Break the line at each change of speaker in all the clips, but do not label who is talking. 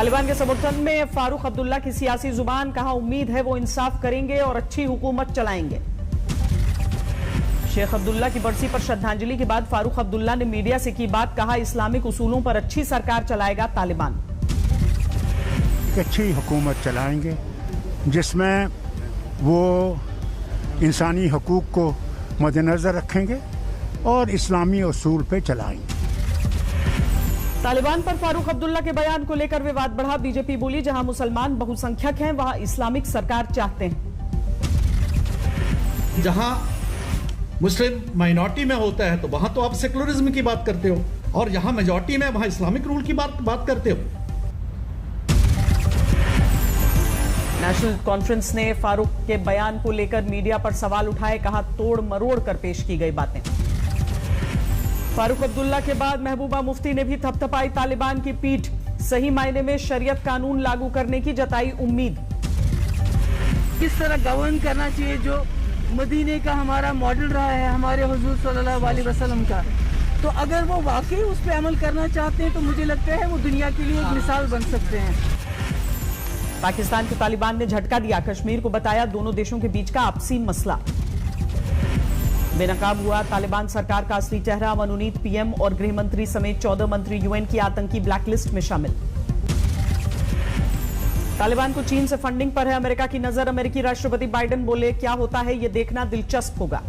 तालिबान के समर्थन में फारूक अब्दुल्ला की सियासी जुबान, कहा उम्मीद है वो इंसाफ करेंगे और अच्छी हुकूमत चलाएंगे। शेख अब्दुल्ला की बरसी पर श्रद्धांजलि के बाद फारूक अब्दुल्ला ने मीडिया से की बात, कहा इस्लामिक उसूलों पर अच्छी सरकार चलाएगा तालिबान।
अच्छी हुकूमत चलाएंगे जिसमें वो इंसानी हकूक को मद्देनजर रखेंगे और इस्लामी उसूल पे चलाएंगे।
तालिबान पर फारूक अब्दुल्ला के बयान को लेकर विवाद बढ़ा। बीजेपी बोली जहां मुसलमान बहुसंख्यक हैं वहां इस्लामिक सरकार चाहते हैं।
जहां मुस्लिम माइनॉरिटी में होता है तो वहां तो आप सेकुलरिज्म की बात करते हो, और जहां मेजॉरिटी में वहां इस्लामिक रूल की बात करते हो।
नेशनल कॉन्फ्रेंस ने फारूक के बयान को लेकर मीडिया पर सवाल उठाए, कहा तोड़ मरोड़ कर पेश की गई बातें। फारूक अब्दुल्ला के बाद महबूबा मुफ्ती ने भी थपथपाई तालिबान की पीठ, सही मायने में शरीयत कानून लागू करने की जताई उम्मीद।
किस तरह गवर्न करना चाहिए, जो मदीने का हमारा मॉडल रहा है, हमारे हुजूर सल्लल्लाहु अलैहि वसल्लम का, तो अगर वो वाकई उस पर अमल करना चाहते हैं तो मुझे लगता है वो दुनिया के लिए एक मिसाल बन सकते हैं।
पाकिस्तान को तालिबान ने झटका दिया, कश्मीर को बताया दोनों देशों के बीच का आपसी मसला। बेनकाब हुआ तालिबान सरकार का असली चेहरा, मनोनीत पीएम और गृह मंत्री समेत 14 मंत्री यूएन की आतंकी ब्लैकलिस्ट में शामिल। तालिबान को चीन से फंडिंग पर है अमेरिका की नजर, अमेरिकी राष्ट्रपति बाइडेन बोले क्या होता है यह देखना दिलचस्प होगा।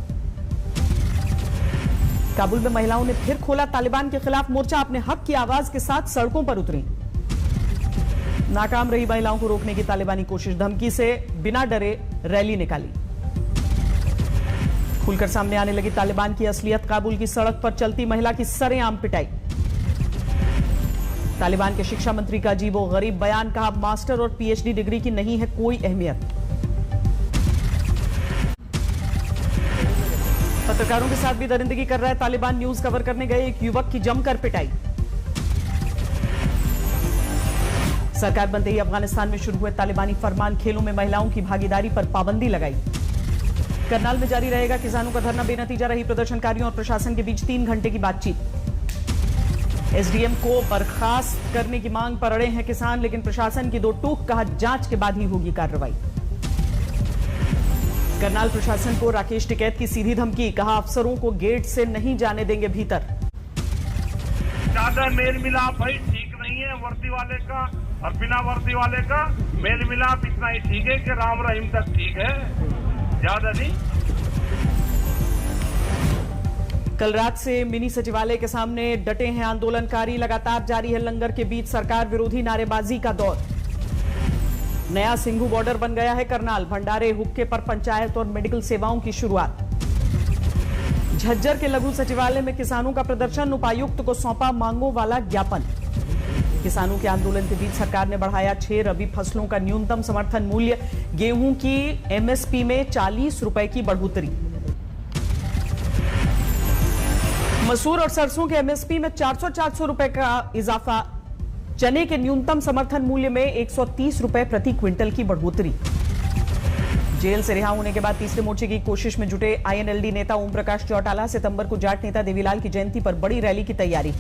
काबुल में महिलाओं ने फिर खोला तालिबान के खिलाफ मोर्चा, अपने हक की आवाज के साथ सड़कों पर उतरी। नाकाम रही महिलाओं को रोकने की तालिबानी कोशिश, धमकी से बिना डरे रैली निकाली। खुलकर सामने आने लगी तालिबान की असलियत, काबुल की सड़क पर चलती महिला की सरेआम पिटाई। तालिबान के शिक्षा मंत्री का अजीबो गरीब बयान, कहा मास्टर और पीएचडी डिग्री की नहीं है कोई अहमियत। पत्रकारों के साथ भी दरिंदगी कर रहा है तालिबान, न्यूज कवर करने गए एक युवक की जमकर पिटाई। सरकार बनते ही अफगानिस्तान में शुरू हुए तालिबानी फरमान, खेलों में महिलाओं की भागीदारी पर पाबंदी लगाई। करनाल में जारी रहेगा किसानों का धरना, बेनतीजा रही प्रदर्शनकारियों और प्रशासन के बीच 3 घंटे की बातचीत। एसडीएम को बर्खास्त करने की मांग पर अड़े हैं किसान, लेकिन प्रशासन की दो टूक, कहा जांच के बाद ही होगी कार्रवाई। करनाल प्रशासन को राकेश टिकैत की सीधी धमकी, कहा अफसरों को गेट से नहीं जाने देंगे भीतर।
ज्यादा मेल मिलाप भाई ठीक नहीं है, वर्दी वाले का और बिना वर्दी वाले का मेल मिलाप इतना ही ठीक है कि राम रहीम तक ठीक है, ज्यादा नहीं।
कल रात से मिनी सचिवालय के सामने डटे हैं आंदोलनकारी, लगातार जारी है लंगर के बीच सरकार विरोधी नारेबाजी का दौर। नया सिंघू बॉर्डर बन गया है करनाल, भंडारे हुक्के पर पंचायत और मेडिकल सेवाओं की शुरुआत। झज्जर के लघु सचिवालय में किसानों का प्रदर्शन, उपायुक्त को सौंपा मांगों वाला ज्ञापन। किसानों के आंदोलन के बीच सरकार ने बढ़ाया 6 रबी फसलों का न्यूनतम समर्थन मूल्य, गेहूं की एमएसपी में 40 रुपए की बढ़ोतरी। मसूर और सरसों के एमएसपी में 400 रुपए का इजाफा, चने के न्यूनतम समर्थन मूल्य में 130 रुपए प्रति क्विंटल की बढ़ोतरी। जेल से रिहा होने के बाद तीसरे मोर्चे की कोशिश में जुटे आईएनएलडी नेता ओम प्रकाश चौटाला, सितंबर को जाट नेता देवीलाल की जयंती पर बड़ी रैली की तैयारी।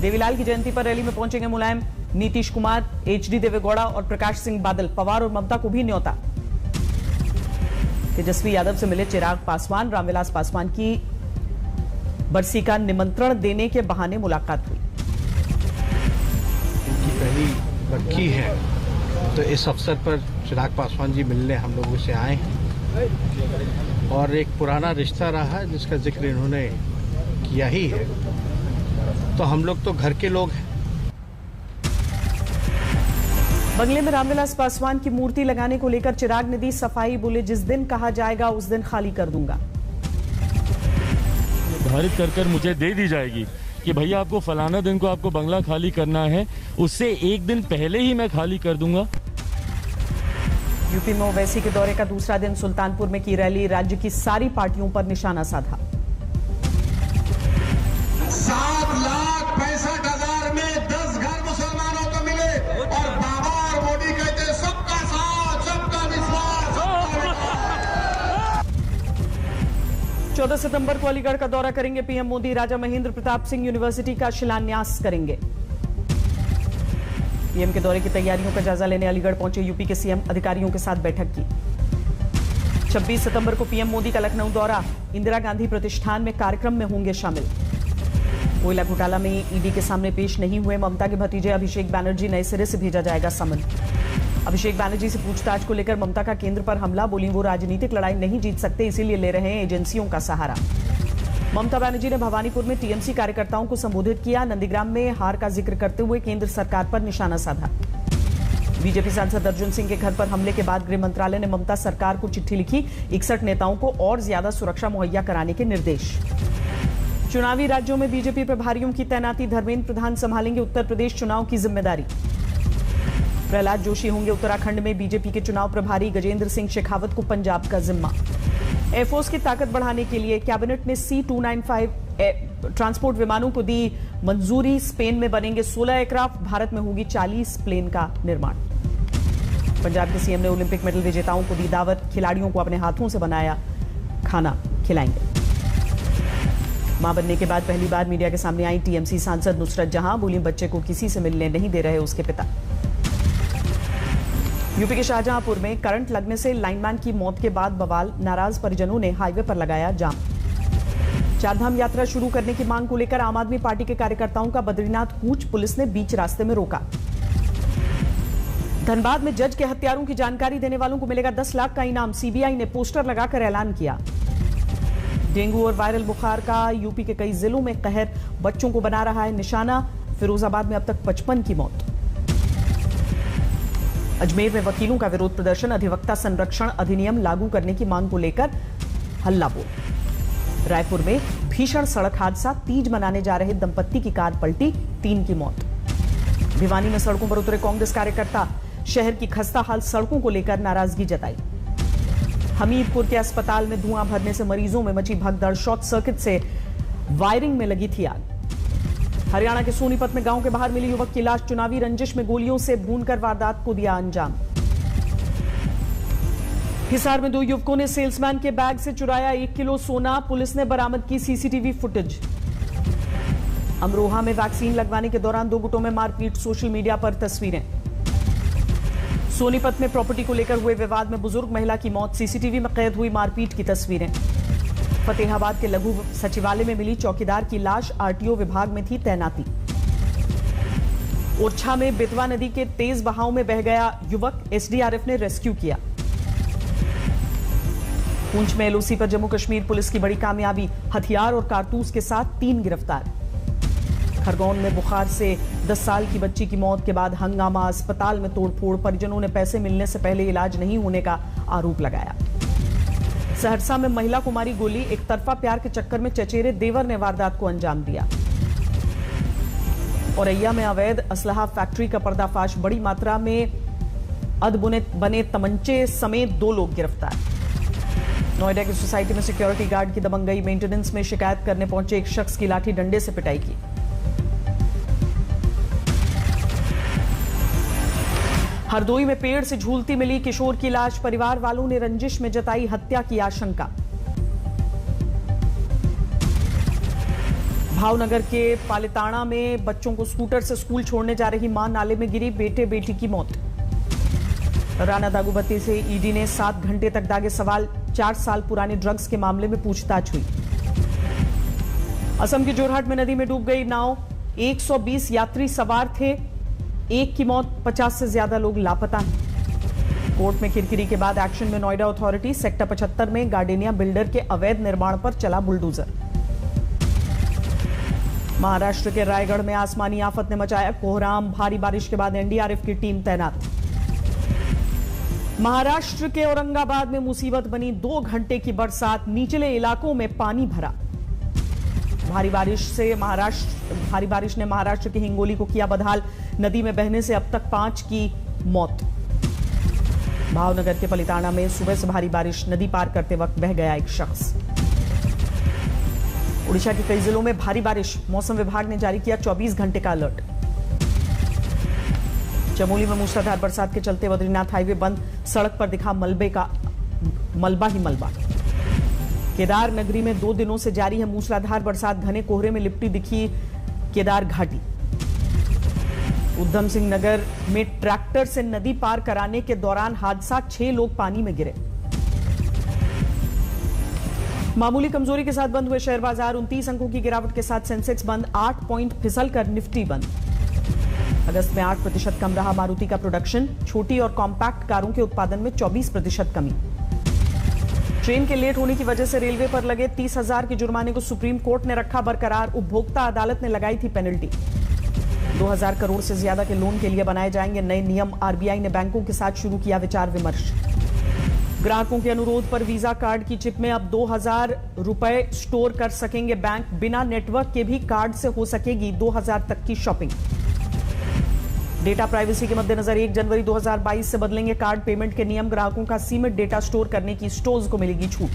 देवीलाल की जयंती पर रैली में पहुंचेंगे मुलायम, नीतीश कुमार, एचडी देवेगौड़ा और प्रकाश सिंह बादल। पवार और ममता को भी न्योता। तेजस्वी यादव से मिले चिराग पासवान, रामविलास पासवान की बरसी का निमंत्रण देने के बहाने मुलाकात हुई।
उनकी पहली बरसी है तो इस अवसर पर चिराग पासवान जी मिलने हम लोगों से आए हैं और एक पुराना रिश्ता रहा है जिसका जिक्र इन्होंने किया ही है, तो हम लोग तो घर के लोग हैं।
बंगले में रामविलास पासवान की मूर्ति लगाने को लेकर चिराग ने दी सफाई, बोले जिस दिन कहा जाएगा उस दिन खाली कर दूंगा।
निर्धारित कर मुझे दे दी जाएगी कि भैया आपको फलाना दिन को आपको बंगला खाली करना है, उससे एक दिन पहले ही मैं खाली कर दूंगा।
यूपी में ओवैसी के दौरे का दूसरा दिन, सुल्तानपुर में की रैली, राज्य की सारी पार्टियों पर निशाना साधा।
7,65,000 में 10 घर मुसलमानों को मिले और बाबा और मोदी कहते सबका साथ, सबका विश्वास, सबका विकास।
14 सितंबर को अलीगढ़ का दौरा करेंगे पीएम मोदी, राजा महेंद्र प्रताप सिंह यूनिवर्सिटी का शिलान्यास करेंगे। पीएम के दौरे की तैयारियों का जायजा लेने अलीगढ़ पहुंचे यूपी के सीएम, अधिकारियों के साथ बैठक की। 26 सितंबर को पीएम मोदी का लखनऊ दौरा, इंदिरा गांधी प्रतिष्ठान में कार्यक्रम में होंगे शामिल। कोयला घोटाला में ईडी के सामने पेश नहीं हुए ममता के भतीजे अभिषेक बैनर्जी, नए सिरे से भेजा जाएगा समन। अभिषेक बैनर्जी से पूछताछ को लेकर ममता का केंद्र पर हमला, बोली वो राजनीतिक लड़ाई नहीं जीत सकते, इसीलिए ले रहे हैं एजेंसियों का सहारा। ममता बनर्जी ने भवानीपुर में टीएमसी कार्यकर्ताओं को संबोधित किया, नंदीग्राम में हार का जिक्र करते हुए केंद्र सरकार पर निशाना साधा। बीजेपी सांसद अर्जुन सिंह के घर पर हमले के बाद गृह मंत्रालय ने ममता सरकार को चिट्ठी लिखी, 61 नेताओं को और ज्यादा सुरक्षा मुहैया कराने के निर्देश। चुनावी राज्यों में बीजेपी प्रभारियों की तैनाती, धर्मेंद्र प्रधान संभालेंगे उत्तर प्रदेश चुनाव की जिम्मेदारी। प्रहलाद जोशी होंगे उत्तराखंड में बीजेपी के चुनाव प्रभारी, गजेंद्र सिंह शेखावत को पंजाब का जिम्मा। एयरफोर्स की ताकत बढ़ाने के लिए कैबिनेट ने C295 ट्रांसपोर्ट विमानों को दी मंजूरी, स्पेन में बनेंगे 16 एयरक्राफ्ट, भारत में होगी 40 प्लेन का निर्माण। पंजाब के सीएम ने ओलंपिक मेडल विजेताओं को दी दावत, खिलाड़ियों को अपने हाथों से बनाया खाना खिलाएंगे। मां बनने के बाद पहली बार मीडिया के सामने आई टीएमसी सांसद नुसरत जहां, बोली बच्चे को किसी से मिलने नहीं दे रहे उसके पिता। यूपी के शाहजहांपुर में करंट लगने से लाइनमैन की मौत के बाद बवाल, नाराज परिजनों ने हाईवे पर लगाया जाम। चारधाम यात्रा शुरू करने की मांग को लेकर आम आदमी पार्टी के कार्यकर्ताओं का बद्रीनाथ कूच, पुलिस ने बीच रास्ते में रोका। धनबाद में जज के हत्यारों की जानकारी देने वालों को मिलेगा 10 लाख का इनाम, सीबीआई ने पोस्टर लगाकर ऐलान किया। डेंगू और वायरल बुखार का यूपी के कई जिलों में कहर, बच्चों को बना रहा है निशाना, फिरोजाबाद में अब तक 55 की मौत। अजमेर में वकीलों का विरोध प्रदर्शन, अधिवक्ता संरक्षण अधिनियम लागू करने की मांग को लेकर हल्ला बोल। रायपुर में भीषण सड़क हादसा, तीज मनाने जा रहे दंपत्ति की कार पलटी, 3 की मौत। भिवानी में सड़कों पर उतरे कांग्रेस कार्यकर्ता, शहर की खस्ता हाल सड़कों को लेकर नाराजगी जताई। हमीरपुर के अस्पताल में धुआं भरने से मरीजों में मची भगदड़, शॉर्ट सर्किट से वायरिंग में लगी थी आग। हरियाणा के सोनीपत में गांव के बाहर मिली युवक की लाश, चुनावी रंजिश में गोलियों से भूनकर वारदात को दिया अंजाम। हिसार में 2 युवकों ने सेल्समैन के बैग से चुराया 1 किलो सोना, पुलिस ने बरामद की सीसीटीवी फुटेज। अमरोहा में वैक्सीन लगवाने के दौरान 2 गुटों में मारपीट, सोशल मीडिया पर तस्वीरें। सोनीपत में प्रॉपर्टी को लेकर हुए विवाद में बुजुर्ग महिला की मौत, सीसीटीवी में कैद हुई मारपीट की तस्वीरें। फतेहाबाद के लघु सचिवालय में मिली चौकीदार की लाश, आरटीओ विभाग में थी तैनाती। ओरछा में बेतवा नदी के तेज बहाव में बह गया युवक, एसडीआरएफ ने रेस्क्यू किया। पुंछ में एलओसी पर जम्मू कश्मीर पुलिस की बड़ी कामयाबी, हथियार और कारतूस के साथ 3 गिरफ्तार। खरगोन में बुखार से 10 साल की बच्ची की मौत के बाद हंगामा, अस्पताल में तोड़फोड़, परिजनों ने पैसे मिलने से पहले इलाज नहीं होने का आरोप लगाया। सहरसा में महिला को मारी गोली, एक तरफा प्यार के चक्कर में चचेरे देवर ने वारदात को अंजाम दिया। औरैया में अवैध असलहा फैक्ट्री का पर्दाफाश, बड़ी मात्रा में अधबुने बने तमंचे समेत 2 लोग गिरफ्तार। नोएडा की सोसाइटी में सिक्योरिटी गार्ड की दबंगई, मेंटेनेंस में शिकायत करने पहुंचे एक शख्स की लाठी डंडे से पिटाई की। हरदोई में पेड़ से झूलती मिली किशोर की लाश, परिवार वालों ने रंजिश में जताई हत्या की आशंका। भावनगर के पालिताना में बच्चों को स्कूटर से स्कूल छोड़ने जा रही मां नाले में गिरी, बेटे बेटी की मौत। राणा दागूबत्ती से ईडी ने 7 घंटे तक दागे सवाल, 4 साल पुराने ड्रग्स के मामले में पूछताछ हुई। असम की जोरहाट में नदी में डूब गई नाव, 120 यात्री सवार थे, 1 की मौत, 50 से ज्यादा लोग लापता हैं। कोर्ट में किरकिरी के बाद एक्शन में नोएडा अथॉरिटी, सेक्टर 75 में गार्डेनिया बिल्डर के अवैध निर्माण पर चला बुलडोजर। महाराष्ट्र के रायगढ़ में आसमानी आफत ने मचाया कोहराम, भारी बारिश के बाद एनडीआरएफ की टीम तैनात। महाराष्ट्र के औरंगाबाद में मुसीबत बनी, 2 घंटे की बरसात, निचले इलाकों में पानी भरा। भारी बारिश ने महाराष्ट्र के हिंगोली को किया बदहाल, नदी में बहने से अब तक 5 की मौत। भावनगर के पलिताना में सुबह से भारी बारिश, नदी पार करते वक्त बह गया एक शख्स। उड़ीसा के कई जिलों में भारी बारिश, मौसम विभाग ने जारी किया 24 घंटे का अलर्ट। चमोली में मूसलाधार बरसात के चलते बद्रीनाथ हाईवे बंद, सड़क पर दिखा मलबा ही मलबा। केदार नगरी में 2 दिनों से जारी है मूसलाधार बरसात, घने कोहरे में लिपटी दिखी केदार घाटी। उधम सिंह नगर में ट्रैक्टर से नदी पार कराने के दौरान हादसा, 6 लोग पानी में गिरे। मामूली कमजोरी के साथ बंद हुए शेयर बाजार, 29 अंकों की गिरावट के साथ सेंसेक्स बंद, 8 पॉइंट फिसलकर निफ्टी बंद। अगस्त में 8% कम रहा मारुति का प्रोडक्शन, छोटी और कॉम्पैक्ट कारों के उत्पादन में 24% कमी। ट्रेन के लेट होने की वजह से रेलवे पर लगे 30,000 के जुर्माने को सुप्रीम कोर्ट ने रखा बरकरार, उपभोक्ता अदालत ने लगाई थी पेनल्टी। 2,000 करोड़ से ज्यादा के लोन के लिए बनाए जाएंगे नए नियम, आरबीआई ने बैंकों के साथ शुरू किया विचार विमर्श। ग्राहकों के अनुरोध पर वीजा कार्ड की चिप में अब 2,000 रुपए स्टोर कर सकेंगे बैंक, बिना नेटवर्क के भी कार्ड से हो सकेगी 2,000 तक की शॉपिंग। डेटा प्राइवेसी के मद्देनजर 1 जनवरी 2022 से बदलेंगे कार्ड पेमेंट के नियम, ग्राहकों का सीमित डेटा स्टोर करने की स्टोर्स को मिलेगी छूट।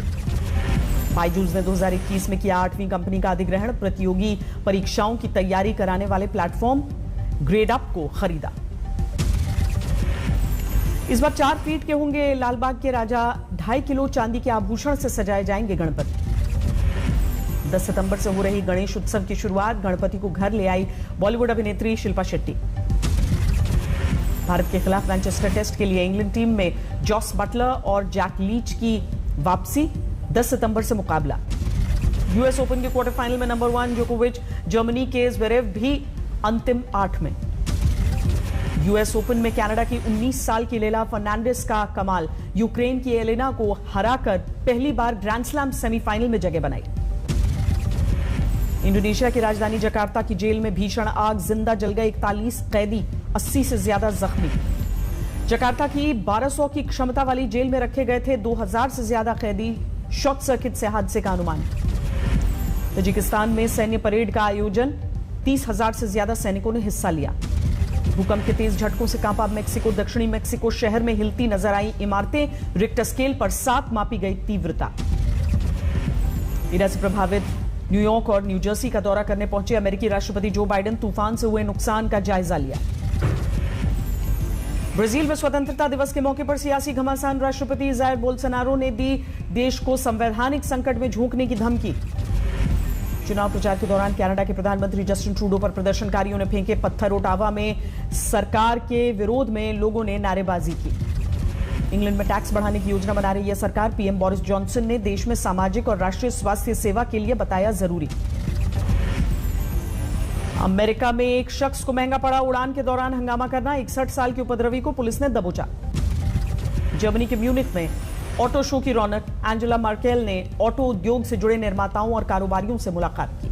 बायजूस ने 2021 में किया 8वीं कंपनी का अधिग्रहण, प्रतियोगी परीक्षाओं की तैयारी कराने वाले प्लेटफॉर्म ग्रेडअप को खरीदा। इस बार 4 फीट के होंगे लालबाग के राजा, 2.5 किलो चांदी के आभूषण से सजाए जाएंगे गणपति। 10 सितंबर से हो रही गणेश उत्सव की शुरुआत, गणपति को घर ले आई बॉलीवुड अभिनेत्री शिल्पा शेट्टी। भारत के खिलाफ मैनचेस्टर टेस्ट के लिए इंग्लैंड टीम में जॉस बटलर और जैक लीच की वापसी, 10 सितंबर से मुकाबला। यूएस ओपन के क्वार्टर फाइनल में नंबर 1 जोकोविच, जर्मनी के ज़्वेरेव भी अंतिम 8 में। यूएस ओपन में कनाडा की 19 साल की लेला फर्नांडिस का कमाल, यूक्रेन की एलेना को हराकर पहली बार ग्रैंड स्लैम सेमीफाइनल में जगह बनाई। इंडोनेशिया की राजधानी जकार्ता की जेल में भीषण आग, जिंदा जल गए 41 कैदी, 80 से ज्यादा जख्मी। जकार्ता की 1200 की क्षमता वाली जेल में रखे गए थे 2000 से ज्यादा कैदी, शॉर्ट सर्किट से हादसे का अनुमान। तजिकिस्तान में सैन्य परेड का आयोजन, 30,000 से ज्यादा सैनिकों ने हिस्सा लिया। भूकंप के तेज झटकों से कांपा मेक्सिको, दक्षिणी मेक्सिको शहर में हिलती नजर आई इमारतें, रिक्टर स्केल पर 7 मापी गई तीव्रता। इरा से प्रभावित न्यूयॉर्क और न्यू जर्सी का दौरा करने पहुंचे अमेरिकी राष्ट्रपति जो बाइडेन, तूफान से हुए नुकसान का जायजा लिया। ब्राजील में स्वतंत्रता दिवस के मौके पर सियासी घमासान, राष्ट्रपति जायर बोल्सोनारो ने दी देश को संवैधानिक संकट में झोंकने की धमकी। चुनाव प्रचार के दौरान कनाडा के प्रधानमंत्री जस्टिन ट्रूडो पर प्रदर्शनकारियों ने फेंके पत्थर, ओटावा में सरकार के विरोध में लोगों ने नारेबाजी की। इंग्लैंड में टैक्स बढ़ाने की योजना बना रही है सरकार, पीएम बोरिस जॉनसन ने देश में सामाजिक और राष्ट्रीय स्वास्थ्य सेवा के लिए बताया जरूरी। अमेरिका में एक शख्स को महंगा पड़ा उड़ान के दौरान हंगामा करना, 61 साल के उपद्रवी को पुलिस ने दबोचा। जर्मनी के म्यूनिख में ऑटो शो की रौनक, एंजेला मर्केल ने ऑटो उद्योग से जुड़े निर्माताओं और कारोबारियों से मुलाकात की।